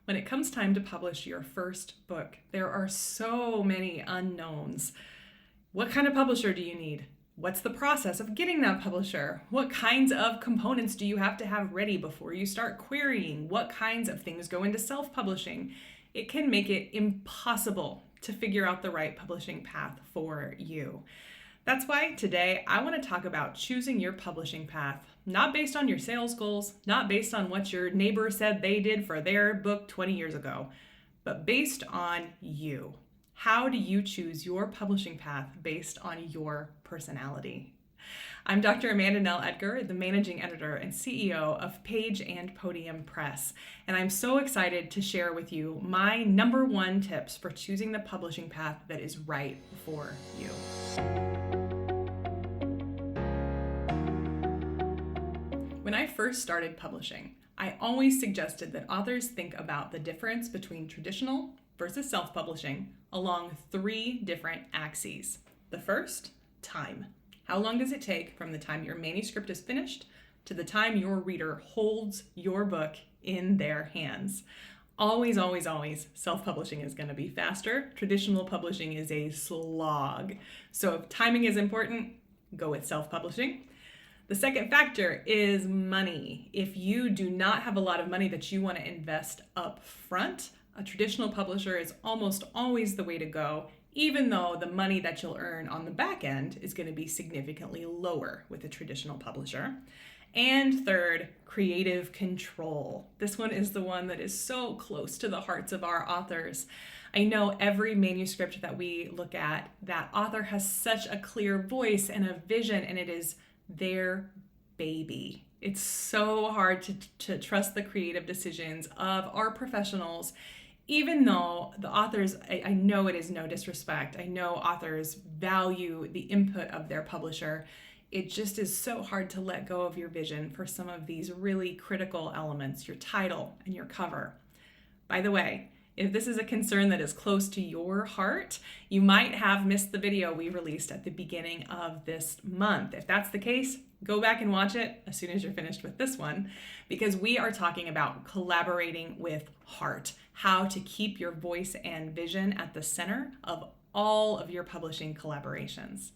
When it comes time to publish your first book, there are so many unknowns. What kind of publisher do you need? What's the process of getting that publisher? What kinds of components do you have to have ready before you start querying? What kinds of things go into self-publishing? It can make it impossible to figure out the right publishing path for you. That's why today I want to talk about choosing your publishing path, not based on your sales goals, not based on what your neighbor said they did for their book 20 years ago, but based on you. How do you choose your publishing path based on your personality? I'm Dr. Amanda Nell Edgar, the managing editor and CEO of Page and Podium Press, and I'm so excited to share with you my number one tips for choosing the publishing path that is right for you. When I first started publishing, I always suggested that authors think about the difference between traditional versus self-publishing along three different axes. The first, time. How long does it take from the time your manuscript is finished to the time your reader holds your book in their hands? Always, always, always, self-publishing is going to be faster. Traditional publishing is a slog. So if timing is important, go with self-publishing. The second factor is money. If you do not have a lot of money that you want to invest up front, a traditional publisher is almost always the way to go, even though the money that you'll earn on the back end is going to be significantly lower with a traditional publisher. And third, creative control. This one is the one that is so close to the hearts of our authors. I know every manuscript that we look at, that author has such a clear voice and a vision, and it is their baby. It's so hard to trust the creative decisions of our professionals, even though the authors, I know it is no disrespect. I know authors value the input of their publisher. It just is so hard to let go of your vision for some of these really critical elements, your title and your cover. By the way, if this is a concern that is close to your heart, you might have missed the video we released at the beginning of this month. If that's the case, go back and watch it as soon as you're finished with this one, because we are talking about collaborating with heart, how to keep your voice and vision at the center of all of your publishing collaborations.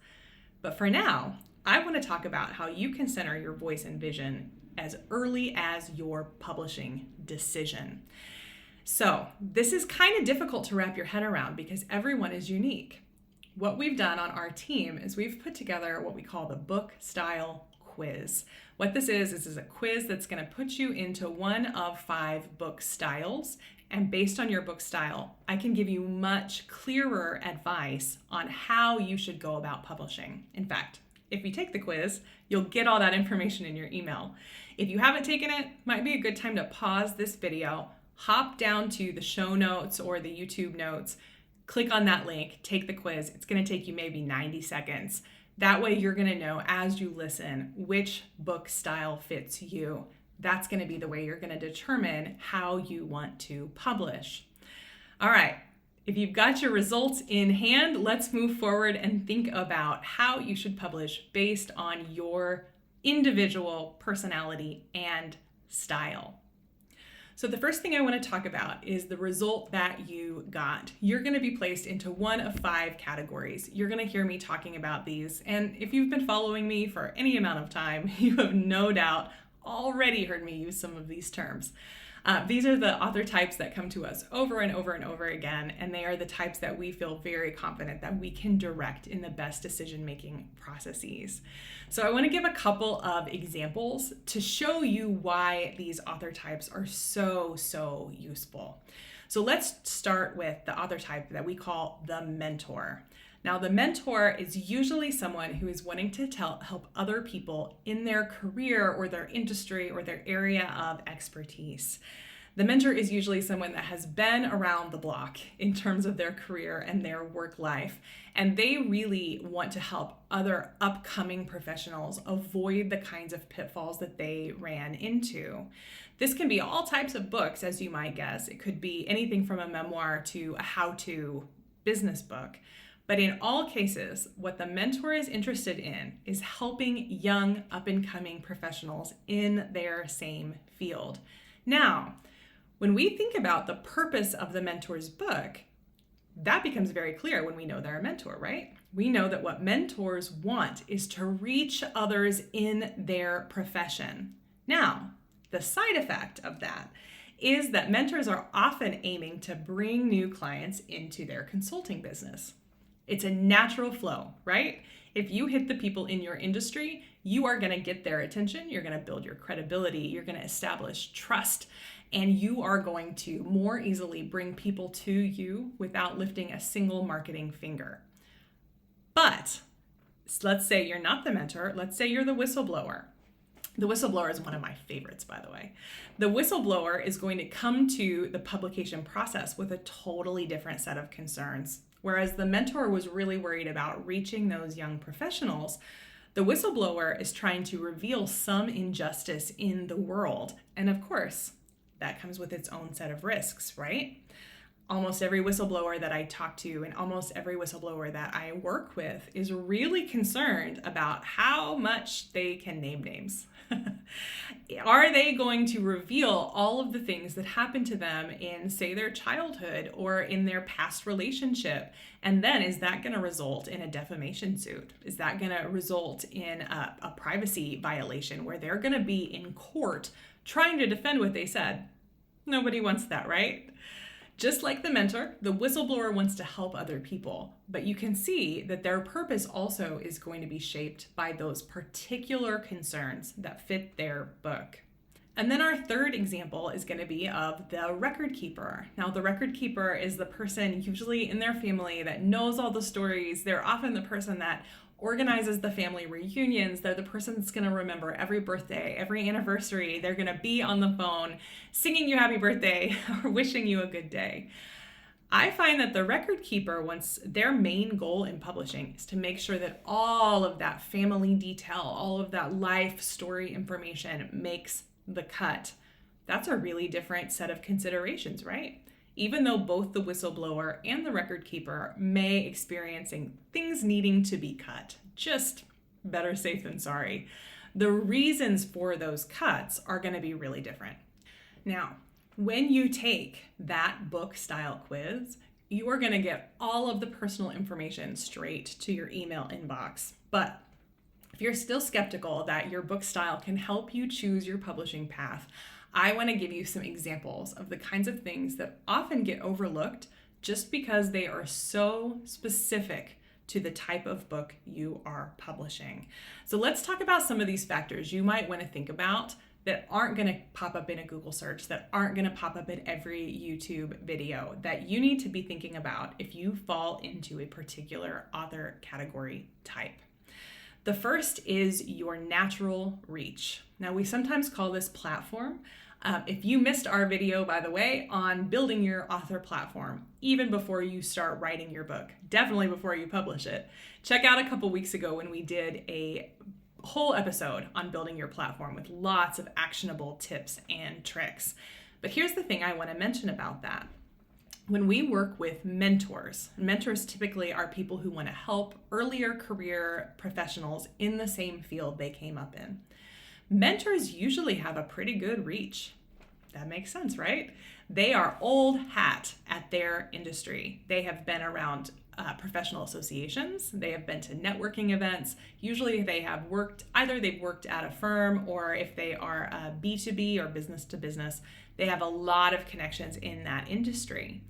But for now, I want to talk about how you can center your voice and vision as early as your publishing decision. So this is kind of difficult to wrap your head around because everyone is unique. What we've done on our team is we've put together what we call the book style quiz. What this is a quiz that's going to put you into one of 5 book styles. And based on your book style, I can give you much clearer advice on how you should go about publishing. In fact, if you take the quiz, you'll get all that information in your email. If you haven't taken it, might be a good time to pause this video, hop down to the show notes or the YouTube notes, click on that link, take the quiz. It's going to take you maybe 90 seconds. That way you're going to know as you listen which book style fits you. That's going to be the way you're going to determine how you want to publish. All right, if you've got your results in hand, let's move forward and think about how you should publish based on your individual personality and style. So the first thing I want to talk about is the result that you got. You're going to be placed into one of 5 categories. You're going to hear me talking about these. And if you've been following me for any amount of time, you have no doubt already heard me use some of these terms. These are the author types that come to us over and over and over again, and they are the types that we feel very confident that we can direct in the best decision-making processes. So I want to give a couple of examples to show you why these author types are so useful. So let's start with the author type that we call the mentor. Now, the mentor is usually someone who is wanting to help other people in their career or their industry or their area of expertise. The mentor is usually someone that has been around the block in terms of their career and their work life, and they really want to help other upcoming professionals avoid the kinds of pitfalls that they ran into. This can be all types of books, as you might guess. It could be anything from a memoir to a how-to business book. But in all cases, what the mentor is interested in is helping young up-and-coming professionals in their same field. Now, When we think about the purpose of the mentor's book, that becomes very clear when we know they're a mentor, right? We know that what mentors want is to reach others in their profession. Now, the side effect of that is that mentors are often aiming to bring new clients into their consulting business. It's a natural flow, right? If you hit the people in your industry, you are going to get their attention, you're going to build your credibility, you're going to establish trust, and you are going to more easily bring people to you without lifting a single marketing finger. But let's say you're not the mentor, let's say you're the whistleblower. The whistleblower is one of my favorites, by the way. The whistleblower is going to come to the publication process with a totally different set of concerns. Whereas the mentor was really worried about reaching those young professionals, the whistleblower is trying to reveal some injustice in the world. And of course, that comes with its own set of risks, right? Almost every whistleblower that I talk to and almost every whistleblower that I work with is really concerned about how much they can name names. Are they going to reveal all of the things that happened to them in, say, their childhood or in their past relationship? And then is that going to result in a defamation suit? Is that going to result in a privacy violation where they're going to be in court trying to defend what they said? Nobody wants that, right? Just like the mentor, the whistleblower wants to help other people, but you can see that their purpose also is going to be shaped by those particular concerns that fit their book. And then our third example is going to be of the record keeper. Now, the record keeper is the person usually in their family that knows all the stories. They're often the person that organizes the family reunions. They're the person that's going to remember every birthday, every anniversary. They're going to be on the phone singing you happy birthday or wishing you a good day. I find that the record keeper wants their main goal in publishing is to make sure that all of that family detail, all of that life story information makes the cut. That's a really different set of considerations, right? Even though both the whistleblower and the record keeper may experiencing things needing to be cut, just better safe than sorry, the reasons for those cuts are going to be really different. Now, when you take that book style quiz, you are going to get all of the personal information straight to your email inbox. But if you're still skeptical that your book style can help you choose your publishing path, I want to give you some examples of the kinds of things that often get overlooked just because they are so specific to the type of book you are publishing. So let's talk about some of these factors you might want to think about that aren't going to pop up in a Google search, that aren't going to pop up in every YouTube video, that you need to be thinking about if you fall into a particular author category type. The first is your natural reach. Now, we sometimes call this platform. If you missed our video, by the way, on building your author platform, even before you start writing your book, definitely before you publish it, check out a couple weeks ago when we did a whole episode on building your platform with lots of actionable tips and tricks. But here's the thing I want to mention about that. When we work with mentors typically are people who want to help earlier career professionals in the same field they came up in. Mentors usually have a pretty good reach. That makes sense, right? They are old hat at their industry. They have been around professional associations. They have been to networking events. Usually they have worked, either they've worked at a firm, or if they are B2B or business to business, they have a lot of connections in that industry.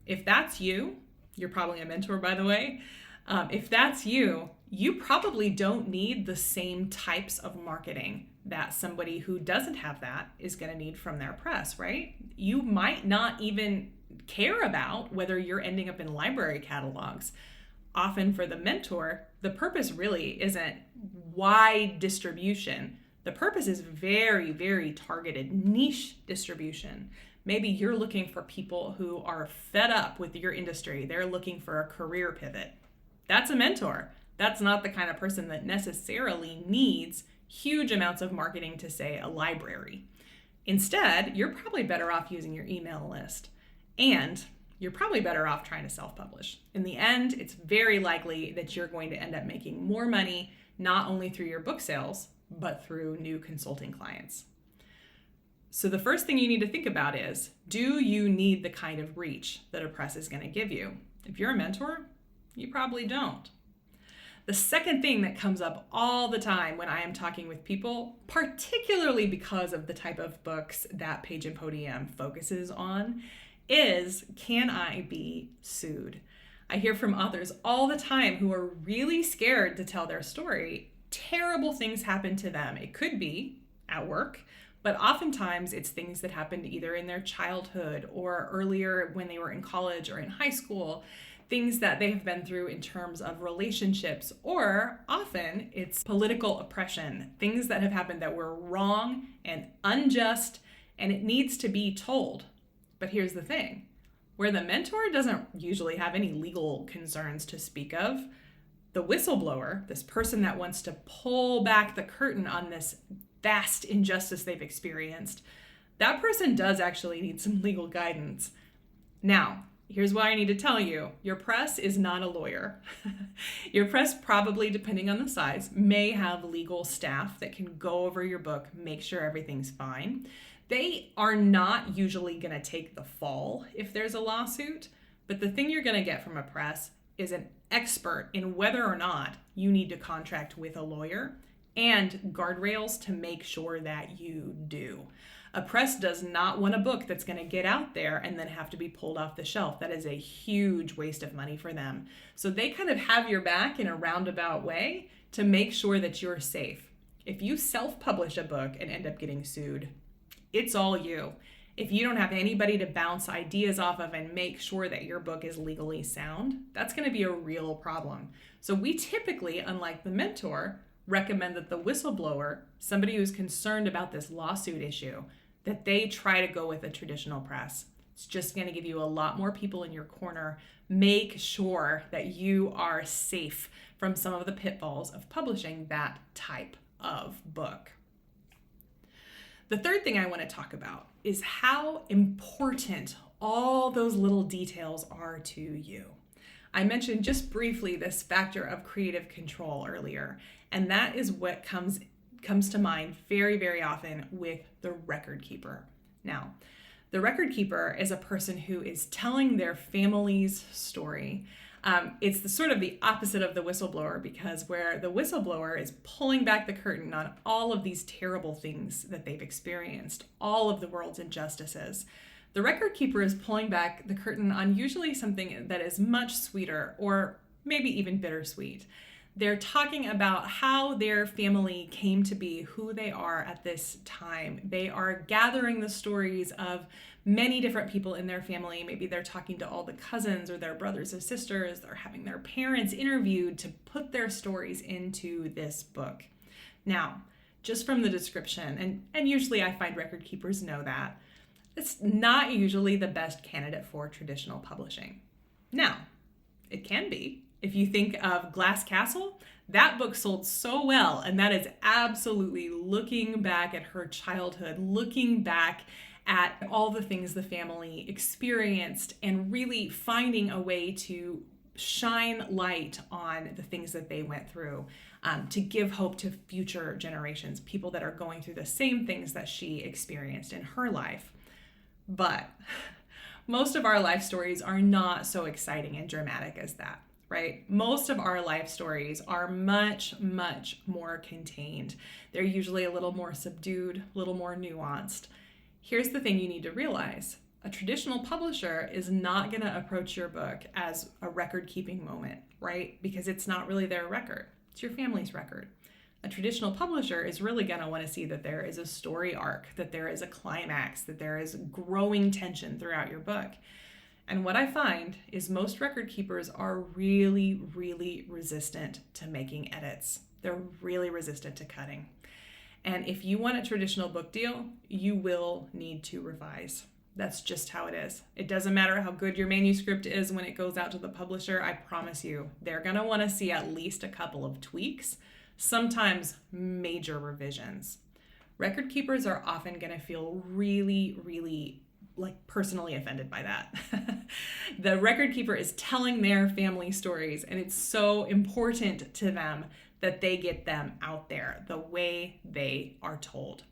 If that's you, you're probably a mentor, by the way. If that's you, you probably don't need the same types of marketing that somebody who doesn't have that is going to need from their press, right? You might not even care about whether you're ending up in library catalogs. Often for the mentor, the purpose really isn't wide distribution. The purpose is very, very targeted niche distribution. Maybe you're looking for people who are fed up with your industry. They're looking for a career pivot. That's a mentor. That's not the kind of person that necessarily needs huge amounts of marketing to, say, a library. Instead, you're probably better off using your email list. And you're probably better off trying to self-publish. In the end, it's very likely that you're going to end up making more money, not only through your book sales, but through new consulting clients. So the first thing you need to think about is, do you need the kind of reach that a press is going to give you? If you're a mentor, you probably don't. The second thing that comes up all the time when I am talking with people, particularly because of the type of books that Page and Podium focuses on, is, can I be sued? I hear from authors all the time who are really scared to tell their story. Terrible things happen to them. It could be at work, but oftentimes it's things that happened either in their childhood or earlier when they were in college or in high school, things that they have been through in terms of relationships, or often it's political oppression, things that have happened that were wrong and unjust, and it needs to be told. But here's the thing, where the mentor doesn't usually have any legal concerns to speak of, the whistleblower, this person that wants to pull back the curtain on this vast injustice they've experienced, that person does actually need some legal guidance. Now, here's what I need to tell you. Your press is not a lawyer. Your press, probably, depending on the size, may have legal staff that can go over your book, make sure everything's fine. They are not usually going to take the fall if there's a lawsuit, but the thing you're going to get from a press is an expert in whether or not you need to contract with a lawyer and guardrails to make sure that you do. A press does not want a book that's going to get out there and then have to be pulled off the shelf. That is a huge waste of money for them. So they kind of have your back in a roundabout way to make sure that you're safe. If you self-publish a book and end up getting sued, it's all you. If you don't have anybody to bounce ideas off of and make sure that your book is legally sound, that's going to be a real problem. So we typically, unlike the mentor, recommend that the whistleblower, somebody who's concerned about this lawsuit issue, that they try to go with a traditional press. It's just going to give you a lot more people in your corner. Make sure that you are safe from some of the pitfalls of publishing that type of book. The third thing I want to talk about is how important all those little details are to you. I mentioned just briefly this factor of creative control earlier, and that is what comes to mind very, very often with the record keeper. Now, the record keeper is a person who is telling their family's story. It's the sort of the opposite of the whistleblower, because where the whistleblower is pulling back the curtain on all of these terrible things that they've experienced, all of the world's injustices, the record keeper is pulling back the curtain on usually something that is much sweeter, or maybe even bittersweet. They're talking about how their family came to be who they are at this time. They are gathering the stories of many different people in their family. Maybe they're talking to all the cousins or their brothers or sisters. They're having their parents interviewed to put their stories into this book. Now, just from the description, and usually I find record keepers know that, it's not usually the best candidate for traditional publishing. Now, it can be. If you think of Glass Castle, that book sold so well, and that is absolutely looking back at her childhood, looking back at all the things the family experienced, and really finding a way to shine light on the things that they went through, to give hope to future generations, people that are going through the same things that she experienced in her life. But most of our life stories are not so exciting and dramatic as that. Right? Most of our life stories are much, much more contained. They're usually a little more subdued, a little more nuanced. Here's the thing you need to realize. A traditional publisher is not going to approach your book as a record-keeping moment, right? Because it's not really their record. It's your family's record. A traditional publisher is really going to want to see that there is a story arc, that there is a climax, that there is growing tension throughout your book. And what I find is most record keepers are really, really resistant to making edits. They're really resistant to cutting. And if you want a traditional book deal, you will need to revise. That's just how it is. It doesn't matter how good your manuscript is when it goes out to the publisher. I promise you, they're going to want to see at least a couple of tweaks, sometimes major revisions. Record keepers are often going to feel really, really personally offended by that. The record keeper is telling their family stories, and it's so important to them that they get them out there the way they are told.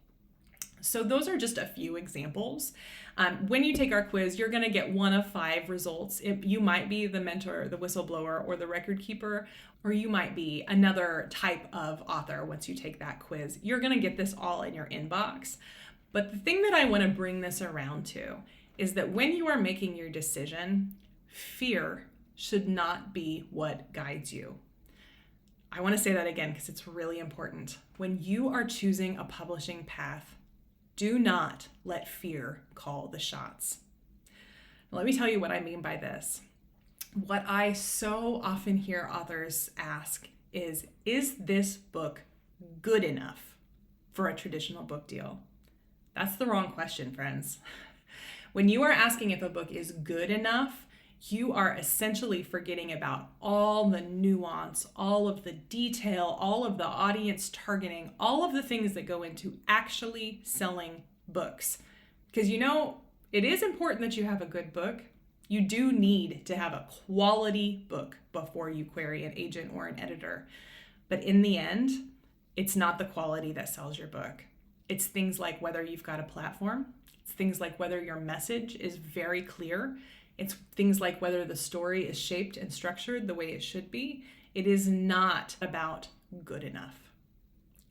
So those are just a few examples. When you take our quiz, you're going to get 1 of 5 results. You might be the mentor, the whistleblower, or the record keeper, or you might be another type of author once you take that quiz. You're going to get this all in your inbox. But the thing that I want to bring this around to is that when you are making your decision, fear should not be what guides you. I want to say that again because it's really important. When you are choosing a publishing path, do not let fear call the shots. Let me tell you what I mean by this. What I so often hear authors ask is this book good enough for a traditional book deal? That's the wrong question, friends. When you are asking if a book is good enough, you are essentially forgetting about all the nuance, all of the detail, all of the audience targeting, all of the things that go into actually selling books. Because it is important that you have a good book. You do need to have a quality book before you query an agent or an editor. But in the end, it's not the quality that sells your book. It's things like whether you've got a platform. It's things like whether your message is very clear. It's things like whether the story is shaped and structured the way it should be. It is not about good enough.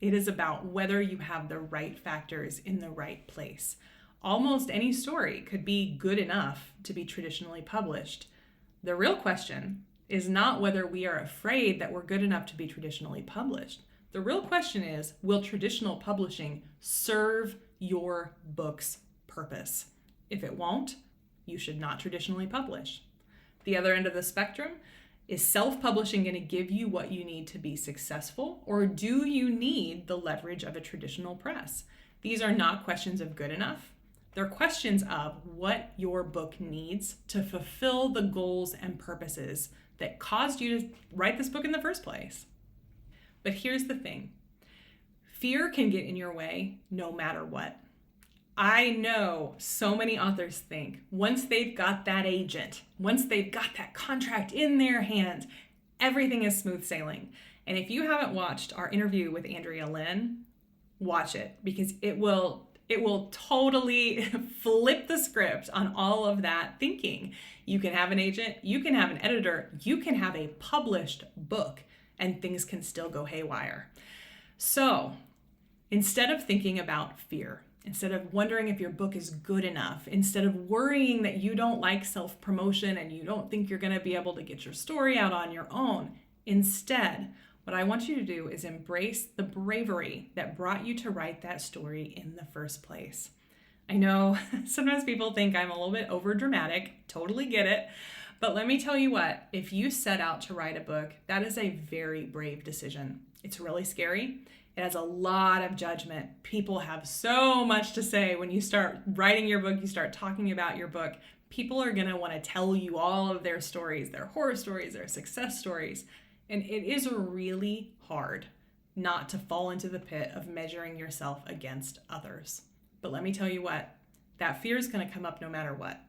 It is about whether you have the right factors in the right place. Almost any story could be good enough to be traditionally published. The real question is not whether we are afraid that we're good enough to be traditionally published. The real question is, will traditional publishing serve your book's purpose? If it won't, you should not traditionally publish. The other end of the spectrum, is self-publishing going to give you what you need to be successful, or do you need the leverage of a traditional press? These are not questions of good enough. They're questions of what your book needs to fulfill the goals and purposes that caused you to write this book in the first place. But here's the thing. Fear can get in your way no matter what. I know so many authors think once they've got that agent, once they've got that contract in their hands, everything is smooth sailing. And if you haven't watched our interview with Andrea Lynn, watch it because it will totally flip the script on all of that thinking. You can have an agent, you can have an editor, you can have a published book, and things can still go haywire. So instead of thinking about fear, instead of wondering if your book is good enough, instead of worrying that you don't like self-promotion and you don't think you're going to be able to get your story out on your own, instead, what I want you to do is embrace the bravery that brought you to write that story in the first place. I know sometimes people think I'm a little bit over dramatic, totally get it. But let me tell you what, if you set out to write a book, that is a very brave decision. It's really scary. It has a lot of judgment. People have so much to say when you start writing your book, you start talking about your book. People are going to want to tell you all of their stories, their horror stories, their success stories. And it is really hard not to fall into the pit of measuring yourself against others. But let me tell you what, that fear is going to come up no matter what.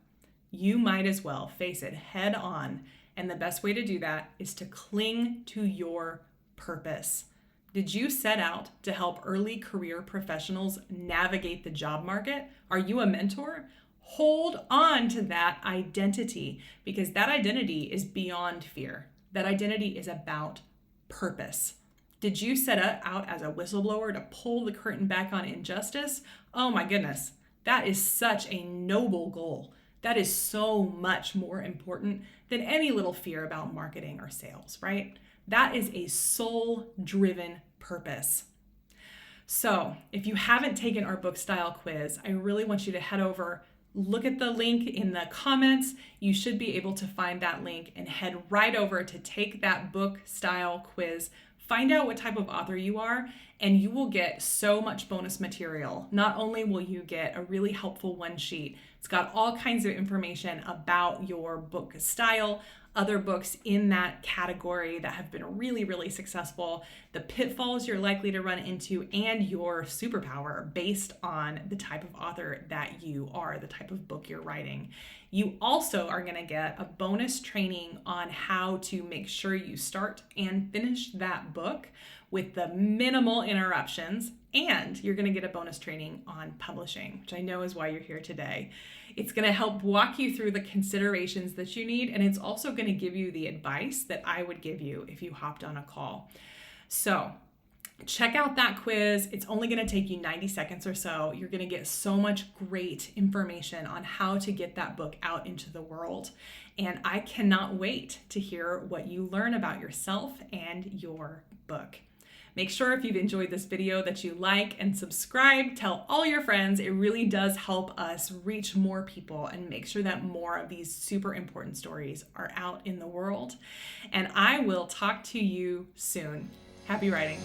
You might as well face it head on. And the best way to do that is to cling to your purpose. Did you set out to help early career professionals navigate the job market? Are you a mentor? Hold on to that identity because that identity is beyond fear. That identity is about purpose. Did you set out as a whistleblower to pull the curtain back on injustice? Oh my goodness, that is such a noble goal. That is so much more important than any little fear about marketing or sales, right? That is a soul-driven purpose. So if you haven't taken our book style quiz, I really want you to head over, look at the link in the comments. You should be able to find that link and head right over to take that book style quiz. Find out what type of author you are, and you will get so much bonus material. Not only will you get a really helpful one sheet, it's got all kinds of information about your book style, other books in that category that have been really, really successful, the pitfalls you're likely to run into, and your superpower based on the type of author that you are, the type of book you're writing. You also are going to get a bonus training on how to make sure you start and finish that book with the minimal interruptions And you're going to get a bonus training on publishing, which I know is why you're here today. It's going to help walk you through the considerations that you need, and it's also going to give you the advice that I would give you if you hopped on a call. So check out that quiz. It's only going to take you 90 seconds or so. You're going to get so much great information on how to get that book out into the world. And I cannot wait to hear what you learn about yourself and your book. Make sure if you've enjoyed this video that you like and subscribe, tell all your friends. It really does help us reach more people and make sure that more of these super important stories are out in the world. And I will talk to you soon. Happy writing.